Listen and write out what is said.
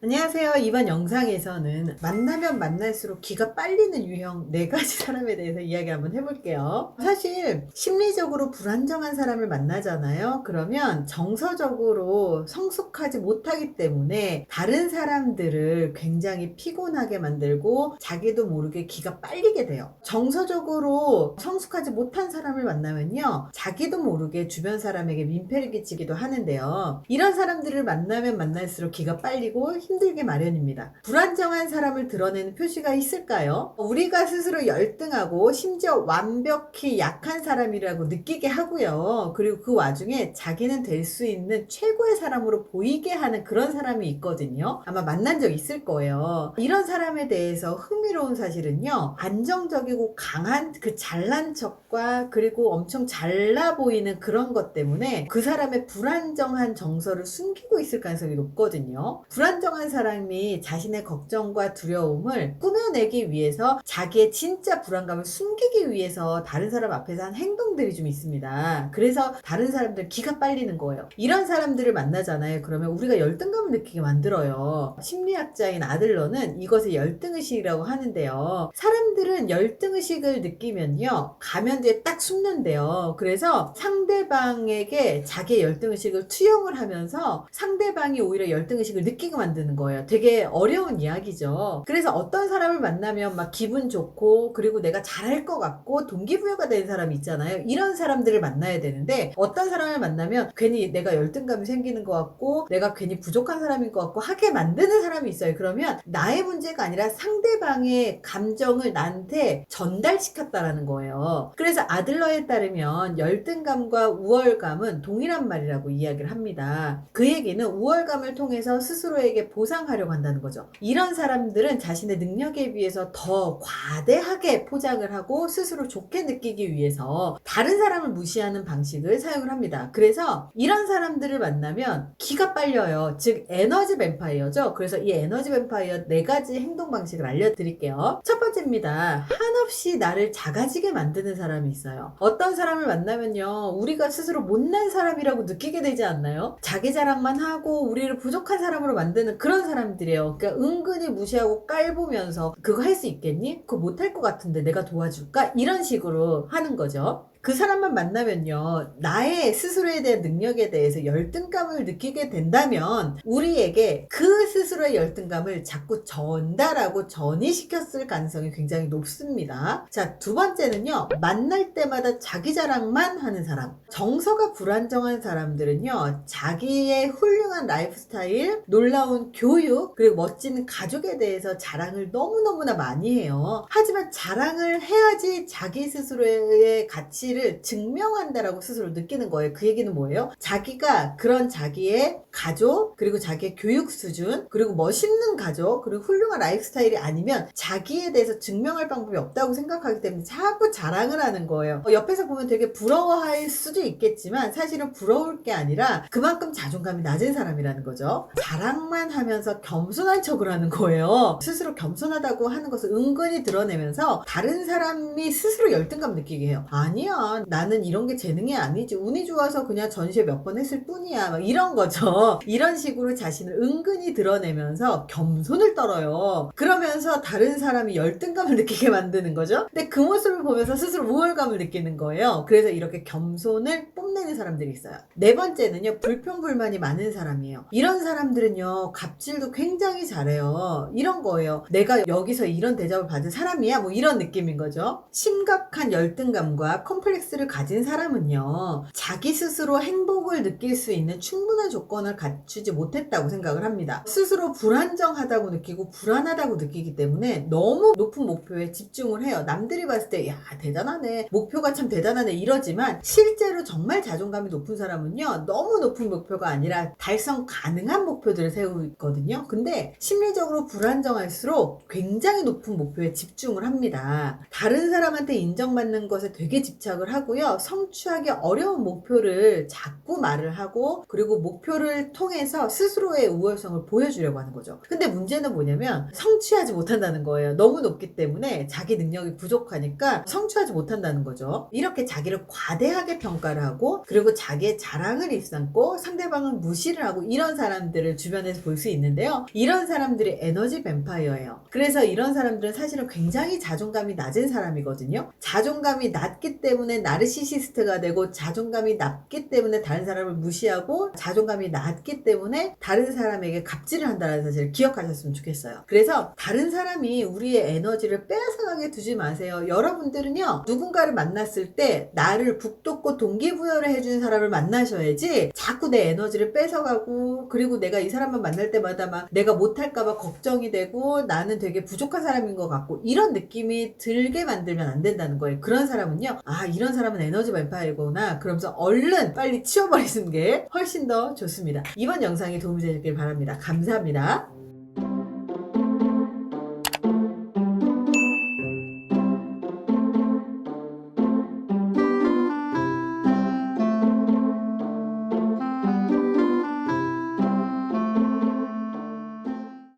안녕하세요. 이번 영상에서는 만나면 만날수록 기가 빨리는 유형 4가지 사람에 대해서 이야기 한번 해볼게요. 사실 심리적으로 불안정한 사람을 만나잖아요. 그러면 정서적으로 성숙하지 못하기 때문에 다른 사람들을 굉장히 피곤하게 만들고 자기도 모르게 기가 빨리게 돼요. 정서적으로 성숙하지 못한 사람을 만나면요, 자기도 모르게 주변 사람에게 민폐를 끼치기도 하는데요. 이런 사람들을 만나면 만날수록 기가 빨리고 힘들게 마련입니다. 불안정한 사람을 드러내는 표시가 있을까요? 우리가 스스로 열등하고 심지어 완벽히 약한 사람이라고 느끼게 하고요. 그리고 그 와중에 자기는 될 수 있는 최고의 사람으로 보이게 하는 그런 사람이 있거든요. 아마 만난 적 있을 거예요. 이런 사람에 대해서 흥미로운 사실은요, 안정적이고 강한 그 잘난 척과 그리고 엄청 잘나 보이는 그런 것 때문에 그 사람의 불안정한 정서를 숨기고 있을 가능성이 높거든요. 불안정한 사람이 자신의 걱정과 두려움을 꾸며내기 위해서 자기의 진짜 불안감을 숨기기 위해서 다른 사람 앞에서 한 행동들이 좀 있습니다. 그래서 다른 사람들 기가 빨리는 거예요. 이런 사람들을 만나잖아요. 그러면 우리가 열등감을 느끼게 만들어요. 심리학자인 아들러는 이것을 열등의식이라고 하는데요. 사람들은 열등의식을 느끼면요, 가면대에 딱 숨는데요. 그래서 상대방에게 자기의 열등의식을 투영을 하면서 상대방이 오히려 열등의식을 느끼게 만드는 거예요. 되게 어려운 이야기죠. 그래서 어떤 사람을 만나면 막 기분 좋고 그리고 내가 잘할 것 같고 동기부여가 되는 사람이 있잖아요. 이런 사람들을 만나야 되는데 어떤 사람을 만나면 괜히 내가 열등감이 생기는 것 같고 내가 괜히 부족한 사람인 것 같고 하게 만드는 사람이 있어요. 그러면 나의 문제가 아니라 상대방의 감정을 나한테 전달시켰다라는 거예요. 그래서 아들러에 따르면 열등감과 우월감은 동일한 말이라고 이야기를 합니다. 그 얘기는 우월감을 통해서 스스로에게 보상하려고 한다는 거죠. 이런 사람들은 자신의 능력에 비해서 더 과대하게 포장을 하고 스스로 좋게 느끼기 위해서 다른 사람을 무시하는 방식을 사용을 합니다. 그래서 이런 사람들을 만나면 기가 빨려요. 즉 에너지 뱀파이어죠. 그래서 이 에너지 뱀파이어 4가지 행동 방식을 알려드릴게요. 첫 번째입니다. 한없이 나를 작아지게 만드는 사람이 있어요. 어떤 사람을 만나면요, 우리가 스스로 못난 사람이라고 느끼게 되지 않나요? 자기 자랑만 하고 우리를 부족한 사람으로 만드는 그런 사람들이에요. 그러니까 은근히 무시하고 깔보면서 그거 할 수 있겠니? 그거 못할 것 같은데 내가 도와줄까? 이런 식으로 하는 거죠. 그 사람만 만나면요, 나의 스스로에 대한 능력에 대해서 열등감을 느끼게 된다면 우리에게 그 스스로의 열등감을 자꾸 전달하고 전이시켰을 가능성이 굉장히 높습니다. 자, 두 번째는요, 만날 때마다 자기 자랑만 하는 사람. 정서가 불안정한 사람들은요, 자기의 훌륭한 라이프 스타일, 놀라운 교육, 그리고 멋진 가족에 대해서 자랑을 너무너무나 많이 해요. 하지만 자랑을 해야지 자기 스스로의 가치를 증명한다라고 스스로 느끼는 거예요. 그 얘기는 뭐예요? 자기가 그런 자기의 가족, 그리고 자기의 교육 수준, 그리고 멋있는 가족, 그리고 훌륭한 라이프 스타일이 아니면 자기에 대해서 증명할 방법이 없다고 생각하기 때문에 자꾸 자랑을 하는 거예요. 옆에서 보면 되게 부러워할 수도 있겠지만 사실은 부러울 게 아니라 그만큼 자존감이 낮은 사람이라는 거죠. 자랑만 하면서 겸손한 척을 하는 거예요. 스스로 겸손하다고 하는 것을 은근히 드러내면서 다른 사람이 스스로 열등감 느끼게 해요. 아니야, 나는 이런 게 재능이 아니지, 운이 좋아서 그냥 전시회 몇 번 했을 뿐이야, 막 이런 거죠. 이런 식으로 자신을 은근히 드러내면서 겸손을 떨어요. 그러면서 다른 사람이 열등감을 느끼게 만드는 거죠. 근데 그 모습을 보면서 스스로 우월감을 느끼는 거예요. 그래서 이렇게 겸손을 뽐내는 사람들이 있어요. 네 번째는요, 불평불만이 많은 사람이에요. 이런 사람들은요, 갑질도 굉장히 잘해요. 이런 거예요. 내가 여기서 이런 대접을 받은 사람이야, 뭐 이런 느낌인 거죠. 심각한 열등감과 컴플렉스를 가진 사람은요, 자기 스스로 행복을 느낄 수 있는 충분한 조건을 갖추지 못했다고 생각을 합니다. 스스로 불안정하다고 느끼고 불안하다고 느끼기 때문에 너무 높은 목표에 집중을 해요. 남들이 봤을 때 야, 대단하네, 목표가 참 대단하네 이러지만 실제로 정말 자존감이 높은 사람은요, 너무 높은 목표가 아니라 달성 가능한 목표들을 세우고 있거든요. 근데 심리적으로 불안정할수록 굉장히 높은 목표에 집중을 합니다. 다른 사람한테 인정받는 것에 되게 집착을 생각을 하고요. 성취하기 어려운 목표를 자꾸 말을 하고, 그리고 목표를 통해서 스스로의 우월성을 보여주려고 하는 거죠. 근데 문제는 뭐냐면 성취하지 못한다는 거예요. 너무 높기 때문에 자기 능력이 부족하니까 성취하지 못한다는 거죠. 이렇게 자기를 과대하게 평가를 하고, 그리고 자기의 자랑을 입삼고 상대방을 무시를 하고, 이런 사람들을 주변에서 볼 수 있는데요. 이런 사람들이 에너지 뱀파이어예요. 그래서 이런 사람들은 사실은 굉장히 자존감이 낮은 사람이거든요. 자존감이 낮기 때문에 나르시시스트가 되고, 자존감이 낮기 때문에 다른 사람을 무시하고, 자존감이 낮기 때문에 다른 사람에게 갑질을 한다는 사실을 기억하셨으면 좋겠어요. 그래서 다른 사람이 우리의 에너지를 빼앗아가게 두지 마세요. 여러분들은요, 누군가를 만났을 때 나를 북돋고 동기부여를 해주는 사람을 만나셔야지, 자꾸 내 에너지를 뺏어가고, 그리고 내가 이 사람만 만날 때마다 막 내가 못할까봐 걱정이 되고, 나는 되게 부족한 사람인 것 같고, 이런 느낌이 들게 만들면 안 된다는 거예요. 그런 사람은요, 아, 이런 사람은 에너지 뱀파이어구나, 그러면서 얼른 빨리 치워버리는 게 훨씬 더 좋습니다. 이번 영상이 도움이 되셨길 바랍니다. 감사합니다.